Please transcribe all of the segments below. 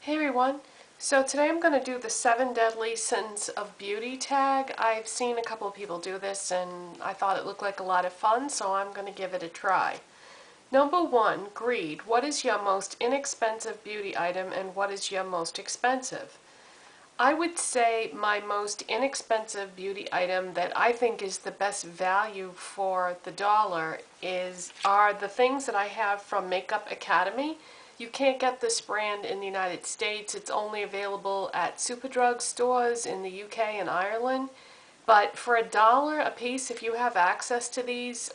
Hey everyone, so today I'm going to do the 7 Deadly Sins of Beauty tag. I've seen a couple of people do this and I thought it looked like a lot of fun, so I'm going to give it a try. Number 1, greed. What is your most inexpensive beauty item and what is your most expensive? I would say my most inexpensive beauty item that I think is the best value for the dollar are the things that I have from Makeup Academy. You can't get this brand in the United States. It's only available at Superdrug stores in the UK and Ireland. But for $1 a piece, if you have access to these,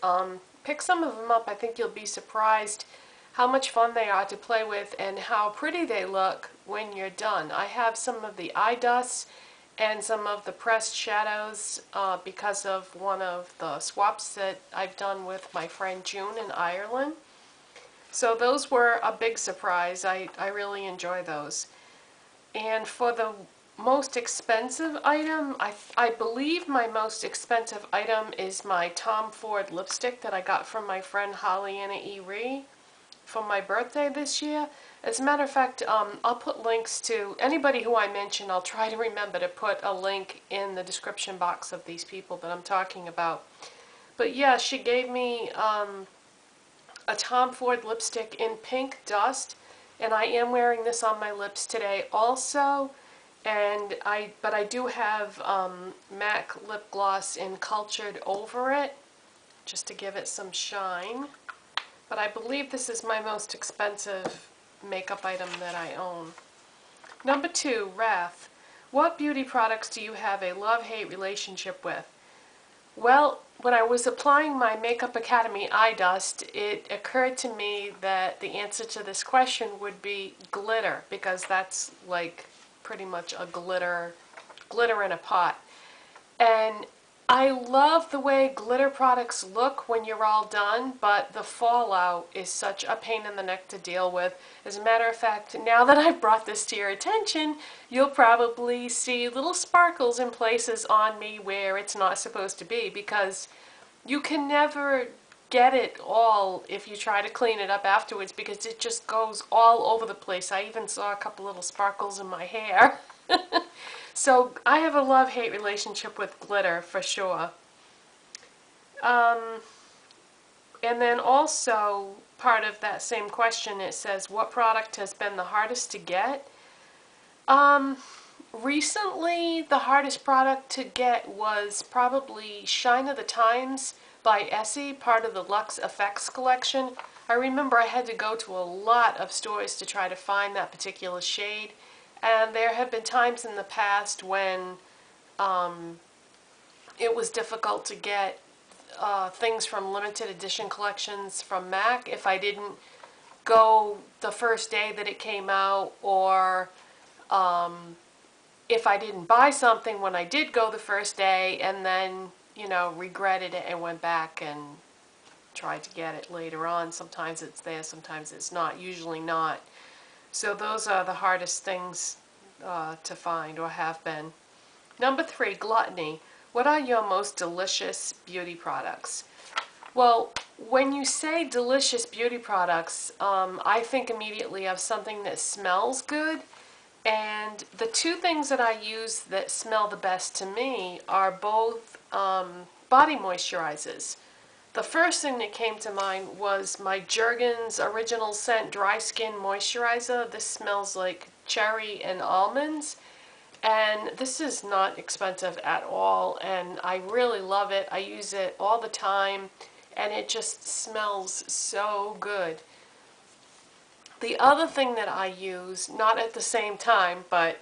pick some of them up. I think you'll be surprised how much fun they are to play with and how pretty they look when you're done. I have some of the eye dust and some of the pressed shadows because of one of the swaps that I've done with my friend June in Ireland. So those were a big surprise. I really enjoy those. And for the most expensive item, I believe my most expensive item is my Tom Ford lipstick that I got from my friend Holly Anna E. Ree for my birthday this year. As a matter of fact, I'll put links to anybody who I mention. I'll try to remember to put a link in the description box of these people that I'm talking about. But yeah, she gave me a Tom Ford lipstick in pink dust, and I am wearing this on my lips today also. But I do have MAC lip gloss in cultured over it just to give it some shine. But I believe this is my most expensive makeup item that I own. Number 2, Wrath. What beauty products do you have a love-hate relationship with? Well, when I was applying my Makeup Academy eye dust, it occurred to me that the answer to this question would be glitter, because that's like pretty much a glitter in a pot. And I love the way glitter products look when you're all done, but the fallout is such a pain in the neck to deal with. As a matter of fact, now that I've brought this to your attention, you'll probably see little sparkles in places on me where it's not supposed to be, because you can never get it all if you try to clean it up afterwards, because it just goes all over the place. I even saw a couple little sparkles in my hair. So I have a love-hate relationship with glitter for sure. And then also part of that same question, it says, what product has been the hardest to get? Recently the hardest product to get was probably Shine of the Times by Essie, part of the Luxe Effects collection. I remember I had to go to a lot of stores to try to find that particular shade. And there have been times in the past when it was difficult to get things from limited edition collections from MAC if I didn't go the first day that it came out, or if I didn't buy something when I did go the first day and then, you know, regretted it and went back and tried to get it later on. Sometimes it's there, sometimes it's not, usually not. So those are the hardest things to find, or have been. Number 3, gluttony. What are your most delicious beauty products? Well, when you say delicious beauty products, I think immediately of something that smells good. And the two things that I use that smell the best to me are both body moisturizers. The first thing that came to mind was my Jergens Original Scent Dry Skin Moisturizer. This smells like cherry and almonds. And this is not expensive at all, and I really love it. I use it all the time, and it just smells so good. The other thing that I use, not at the same time, but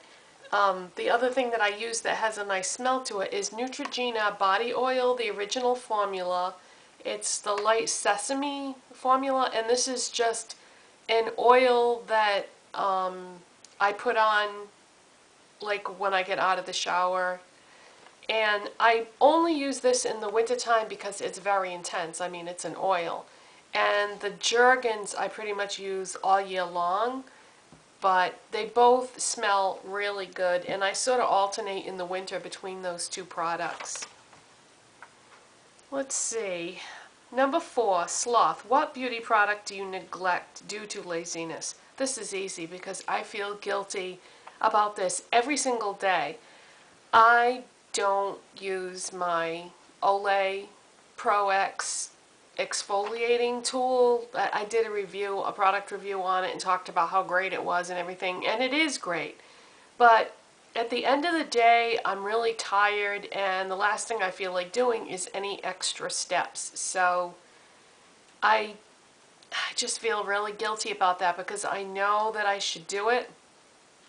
the other thing that I use that has a nice smell to it is Neutrogena Body Oil, the original formula. It's the light sesame formula, and this is just an oil that I put on like when I get out of the shower. And I only use this in the wintertime because it's very intense. I mean, it's an oil. And the Jergens I pretty much use all year long, but they both smell really good, and I sort of alternate in the winter between those two products. Let's see. Number 4, sloth. What beauty product do you neglect due to laziness? this is easy because I feel guilty about this every single day. I don't use my Olay Pro X exfoliating tool. I did a product review on it and talked about how great it was and everything, and it is great. But at the end of the day, I'm really tired, and the last thing I feel like doing is any extra steps. So I just feel really guilty about that because I know that I should do it,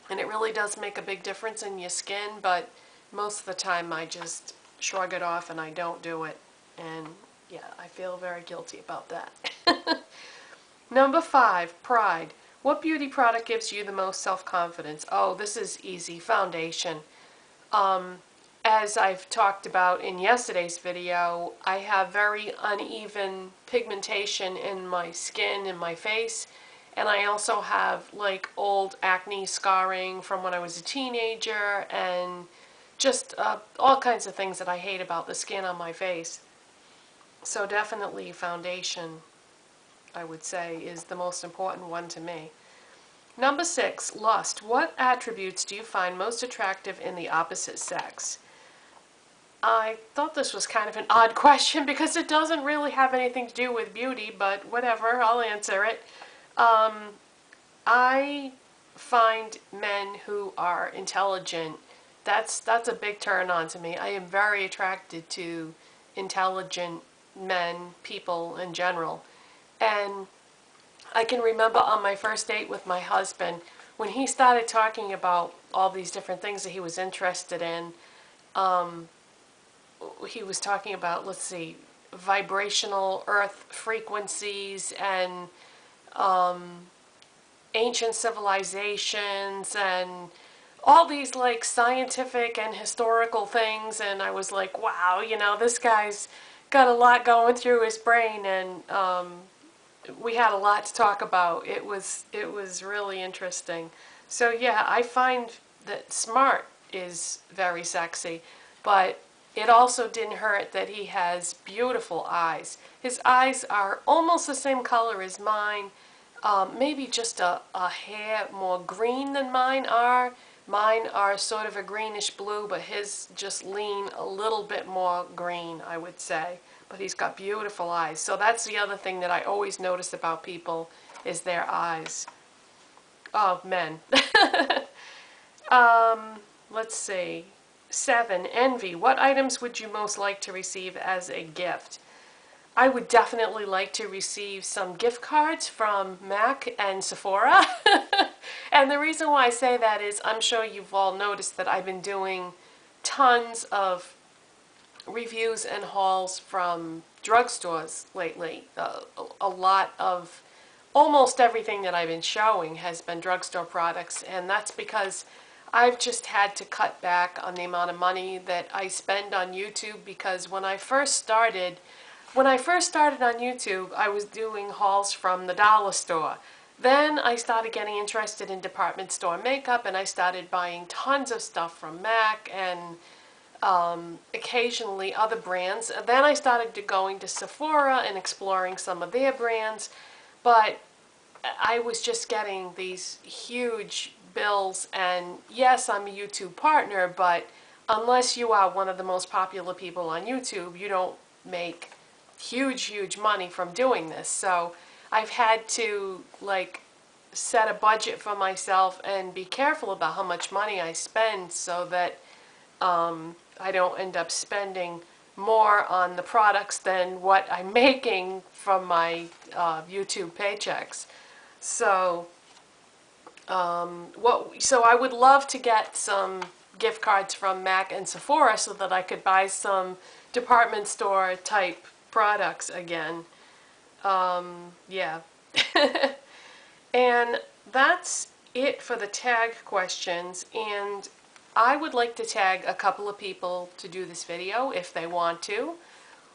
and it really does make a big difference in your skin, but most of the time I just shrug it off and I don't do it. And yeah, I feel very guilty about that. Number 5, pride. What beauty product gives you the most self-confidence? Oh, this is easy. Foundation. As I've talked about in yesterday's video, I have very uneven pigmentation in my skin, in my face, and I also have like old acne scarring from when I was a teenager, and just all kinds of things that I hate about the skin on my face. So definitely foundation, I would say, is the most important one to me. Number 6, lust. What attributes do you find most attractive in the opposite sex? I thought this was kind of an odd question because it doesn't really have anything to do with beauty, but whatever, I'll answer it. I find men who are intelligent, that's a big turn on to me. I am very attracted to intelligent men, people in general. And I can remember on my first date with my husband, when he started talking about all these different things that he was interested in, he was talking about, let's see, vibrational earth frequencies and ancient civilizations and all these like scientific and historical things, and I was like, wow, you know, this guy's got a lot going through his brain, and we had a lot to talk about. It was really interesting. So yeah, I find that smart is very sexy, but it also didn't hurt that he has beautiful eyes. His eyes are almost the same color as mine, maybe just a hair more green than mine are. Mine are sort of a greenish blue, but his just lean a little bit more green, I would say. But he's got beautiful eyes. So that's the other thing that I always notice about people is their eyes. Oh, men. Let's see. 7, envy. What items would you most like to receive as a gift? I would definitely like to receive some gift cards from MAC and Sephora. And the reason why I say that is I'm sure you've all noticed that I've been doing tons of reviews and hauls from drugstores lately. A lot of, almost everything that I've been showing has been drugstore products, and that's because I've just had to cut back on the amount of money that I spend on YouTube, because when I first started on YouTube, I was doing hauls from the dollar store. Then I started getting interested in department store makeup, and I started buying tons of stuff from MAC and occasionally other brands. And then I started going to Sephora and exploring some of their brands, but I was just getting these huge bills, and yes, I'm a YouTube partner, but unless you are one of the most popular people on YouTube, you don't make huge money from doing this. So I've had to like set a budget for myself and be careful about how much money I spend so that I don't end up spending more on the products than what I'm making from my YouTube paychecks. So so I would love to get some gift cards from MAC and Sephora so that I could buy some department store type products again. Yeah. And that's it for the tag questions, and I would like to tag a couple of people to do this video if they want to.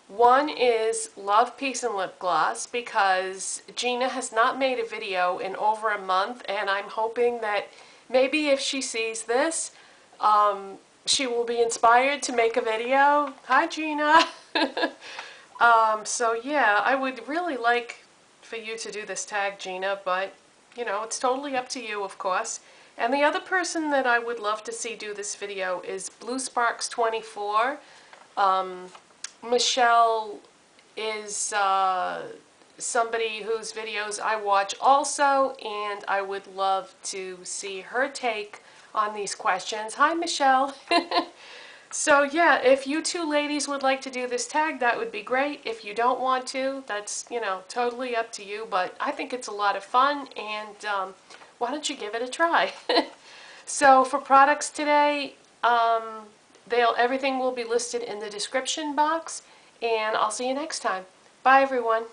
One is Love, Peace, and Lip Gloss, because Gina has not made a video in over a month, and I'm hoping that maybe if she sees this, she will be inspired to make a video. Hi, Gina! So yeah, I would really like for you to do this tag, Gina, but you know, it's totally up to you, of course. And the other person that I would love to see do this video is Blue Sparks 24. Michelle is somebody whose videos I watch also, and I would love to see her take on these questions. Hi, Michelle. So yeah, if you two ladies would like to do this tag, that would be great. If you don't want to, that's, you know, totally up to you, but I think it's a lot of fun, and why don't you give it a try? So for products today, everything will be listed in the description box, and I'll see you next time. Bye, everyone.